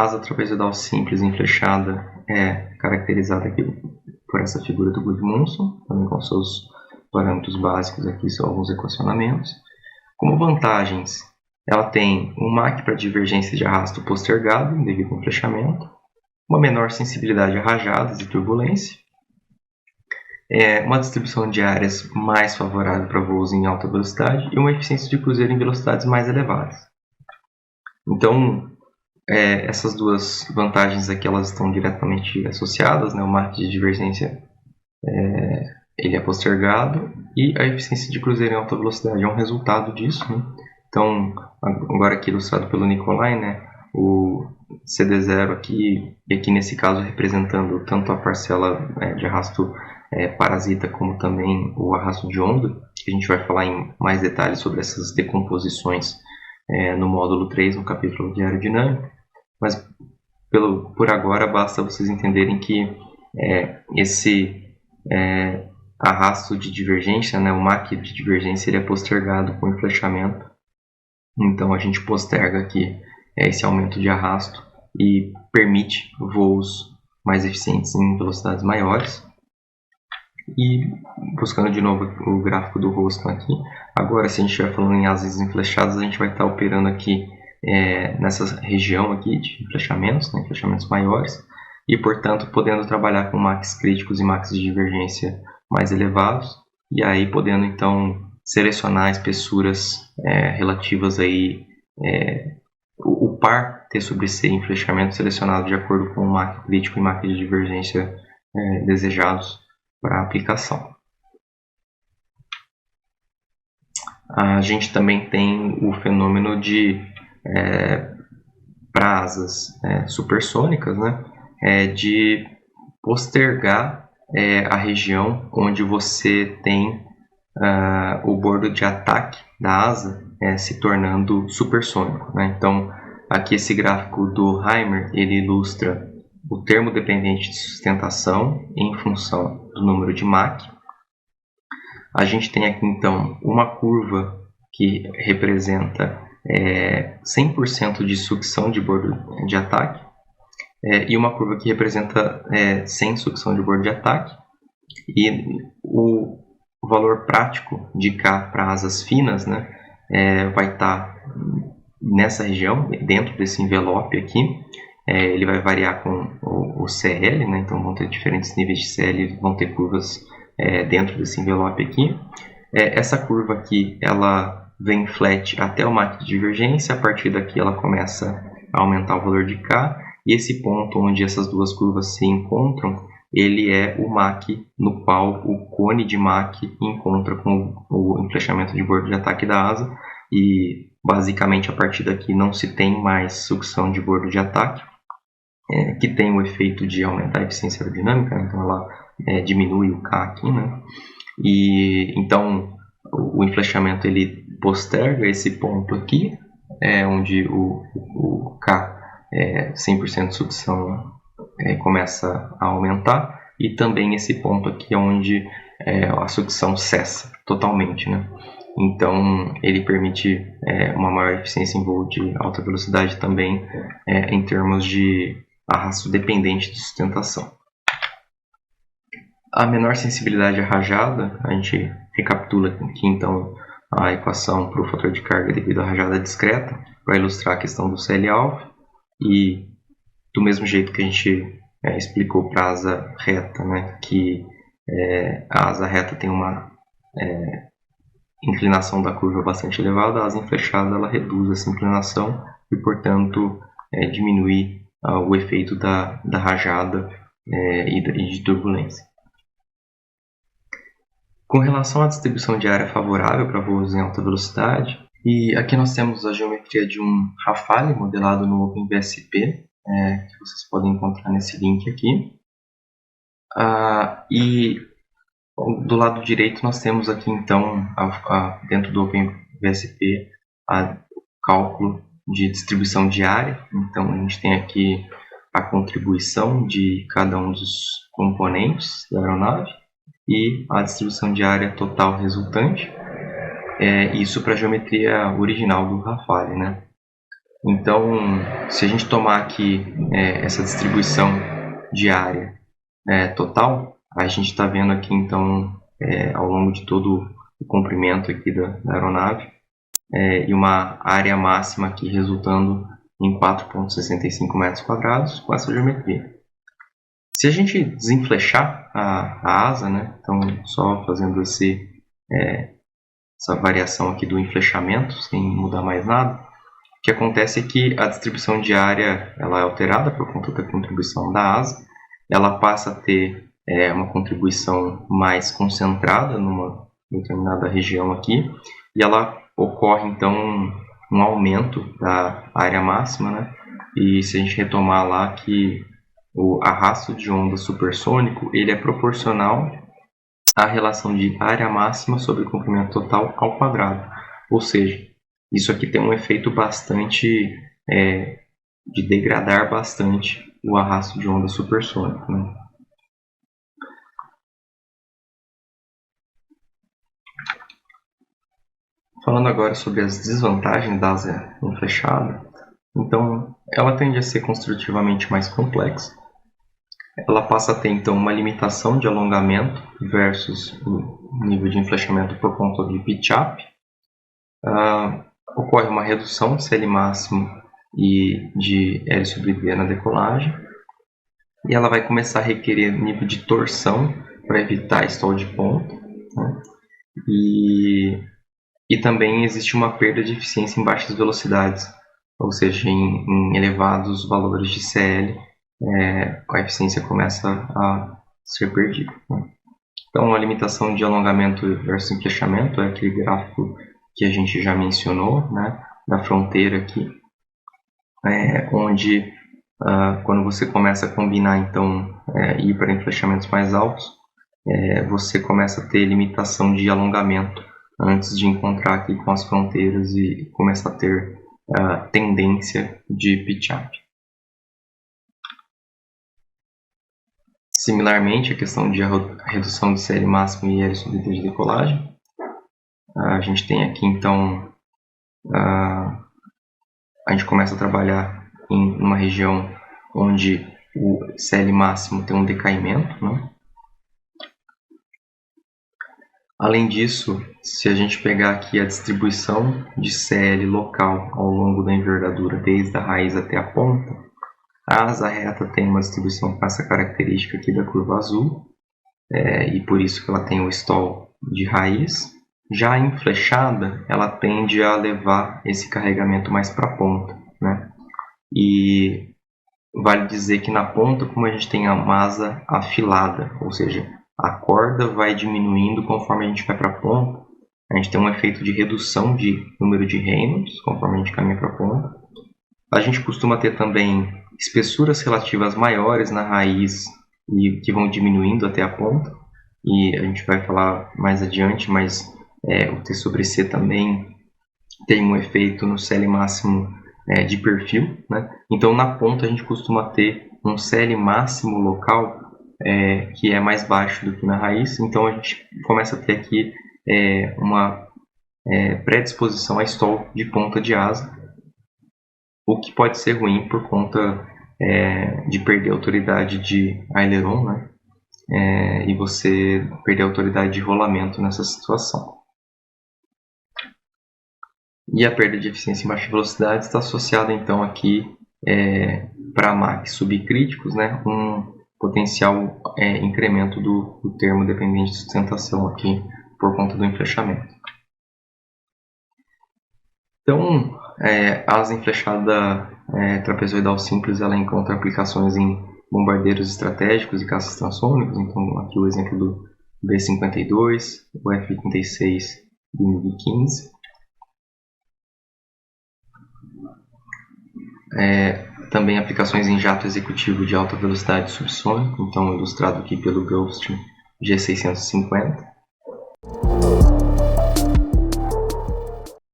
asa trapezoidal simples enflechada é caracterizada aqui por essa figura do Gudmundsson, também com seus parâmetros básicos aqui, são alguns equacionamentos. Como vantagens, ela tem um MAC para divergência de arrasto postergado devido ao enflechamento, uma menor sensibilidade a rajadas e turbulência, uma distribuição de áreas mais favorável para voos em alta velocidade e uma eficiência de cruzeiro em velocidades mais elevadas. Então, essas duas vantagens aqui elas estão diretamente associadas, né? O MAC de divergência ele é postergado e a eficiência de cruzeiro em alta velocidade é um resultado disso, né? Então, agora aqui ilustrado pelo Nicolai, né? O CD0 aqui, e aqui nesse caso representando tanto a parcela de arrasto parasita como também o arrasto de onda, que a gente vai falar em mais detalhes sobre essas decomposições no módulo 3, no capítulo de aerodinâmica, mas por agora basta vocês entenderem que esse arrasto de divergência, né, o MAC de divergência, ele é postergado com o enflechamento, então a gente posterga aqui esse aumento de arrasto e permite voos mais eficientes em velocidades maiores. E buscando de novo o gráfico do rosto aqui, agora se a gente estiver falando em asas enflechadas, a gente vai estar operando aqui nessa região aqui de enflechamentos, né, enflechamentos maiores, e portanto podendo trabalhar com max críticos e max de divergência mais elevados, e aí podendo então selecionar espessuras relativas aí, o par T sobre C em flechamento selecionado de acordo com o MAC crítico e MAC de divergência desejados para a aplicação. A gente também tem o fenômeno de para asas supersônicas, né, de postergar a região onde você tem o bordo de ataque da asa se tornando supersônico, né? Então, aqui esse gráfico do Heimer, ele ilustra o termo dependente de sustentação em função do número de Mach. A gente tem aqui então uma curva que representa 100% de sucção de bordo de ataque e uma curva que representa 100 sucção de bordo de ataque, e o valor prático de K para asas finas, né, vai estar nessa região, dentro desse envelope aqui. Ele vai variar com o CL, né? Então vão ter diferentes níveis de CL, vão ter curvas dentro desse envelope aqui. Essa curva aqui, ela vem flat até o MAC de divergência, a partir daqui ela começa a aumentar o valor de K, e esse ponto onde essas duas curvas se encontram, ele é o MAC no qual o cone de MAC encontra com o enflechamento de bordo de ataque da asa, e basicamente a partir daqui não se tem mais sucção de bordo de ataque, que tem o efeito de aumentar a eficiência aerodinâmica, então ela diminui o K aqui, né? E então o enflechamento ele posterga esse ponto aqui, onde o K 100% de sucção começa a aumentar, e também esse ponto aqui onde a sucção cessa totalmente, né? Então ele permite uma maior eficiência em voo de alta velocidade também, em termos de arrasto dependente de sustentação. A menor sensibilidade à rajada, a gente recapitula aqui então a equação para o fator de carga devido à rajada discreta, para ilustrar a questão do CL-alpha, e do mesmo jeito que a gente explicou para a asa reta, né, que a asa reta tem uma inclinação da curva bastante elevada, a asa enflechada ela reduz essa inclinação e, portanto, diminui o efeito da rajada e de turbulência. Com relação à distribuição de área favorável para voos em alta velocidade, e aqui nós temos a geometria de um Rafale modelado no OpenVSP, que vocês podem encontrar nesse link aqui. E do lado direito nós temos aqui então, dentro do OpenVSP, o cálculo de distribuição de área. Então a gente tem aqui a contribuição de cada um dos componentes da aeronave e a distribuição de área total resultante. Isso para a geometria original do Rafale, né? Então, se a gente tomar aqui essa distribuição de área total, a gente está vendo aqui, então, ao longo de todo o comprimento aqui da aeronave, e uma área máxima aqui resultando em 4,65 metros quadrados com essa geometria. Se a gente desenflechar a asa, né, então só fazendo essa variação aqui do enflechamento, sem mudar mais nada, o que acontece é que a distribuição de área ela é alterada por conta da contribuição da asa, ela passa a ter uma contribuição mais concentrada numa determinada região aqui, e ela ocorre então um aumento da área máxima, né? E se a gente retomar lá que o arrasto de onda supersônico ele é proporcional à relação de área máxima sobre comprimento total ao quadrado, ou seja, isso aqui tem um efeito bastante de degradar bastante o arrasto de onda supersônico, né? Falando agora sobre as desvantagens da asa enflechada, então ela tende a ser construtivamente mais complexa. Ela passa a ter então uma limitação de alongamento versus o nível de enflechamento por conta de pitch-up. Ocorre uma redução de CL máximo e de L sobre D na decolagem. E ela vai começar a requerer nível de torção para evitar stall de ponta, né? E também existe uma perda de eficiência em baixas velocidades, ou seja, em elevados valores de CL, a eficiência começa a ser perdida, né? Então, a limitação de alongamento versus enflechamento é aquele gráfico que a gente já mencionou, né, da fronteira aqui, onde quando você começa a combinar, então, ir para enflechamentos mais altos, você começa a ter limitação de alongamento antes de encontrar aqui com as fronteiras e começar a ter tendência de pitch-up. Similarmente, a questão de redução de CL máximo e L sobre D de decolagem. A gente tem aqui, então, a gente começa a trabalhar em uma região onde o CL máximo tem um decaimento, né? Além disso, se a gente pegar aqui a distribuição de CL local ao longo da envergadura, desde a raiz até a ponta, a asa reta tem uma distribuição com essa característica aqui da curva azul, e por isso que ela tem o stall de raiz. Já a enflechada, ela tende a levar esse carregamento mais para a ponta, né? E vale dizer que na ponta, como a gente tem uma asa afilada, ou seja, a corda vai diminuindo conforme a gente vai para a ponta, a gente tem um efeito de redução de número de Reynolds conforme a gente caminha para a ponta. A gente costuma ter também espessuras relativas maiores na raiz e que vão diminuindo até a ponta, e a gente vai falar mais adiante, mas o T sobre C também tem um efeito no CL máximo de perfil, né? Então na ponta a gente costuma ter um CL máximo local que é mais baixo do que na raiz, então a gente começa a ter aqui uma predisposição a stall de ponta de asa, o que pode ser ruim por conta de perder a autoridade de aileron, né? E você perder a autoridade de rolamento nessa situação. E a perda de eficiência em baixa velocidade está associada então aqui para Mach subcríticos, né? Um potencial incremento do termo dependente de sustentação aqui por conta do enflechamento. Então, a asa enflechada trapezoidal simples ela encontra aplicações em bombardeiros estratégicos e caças transônicos. Então, aqui o exemplo do B-52, o F-36 do MiG-15. Também aplicações em jato executivo de alta velocidade subsônico, então ilustrado aqui pelo Gulfstream G650.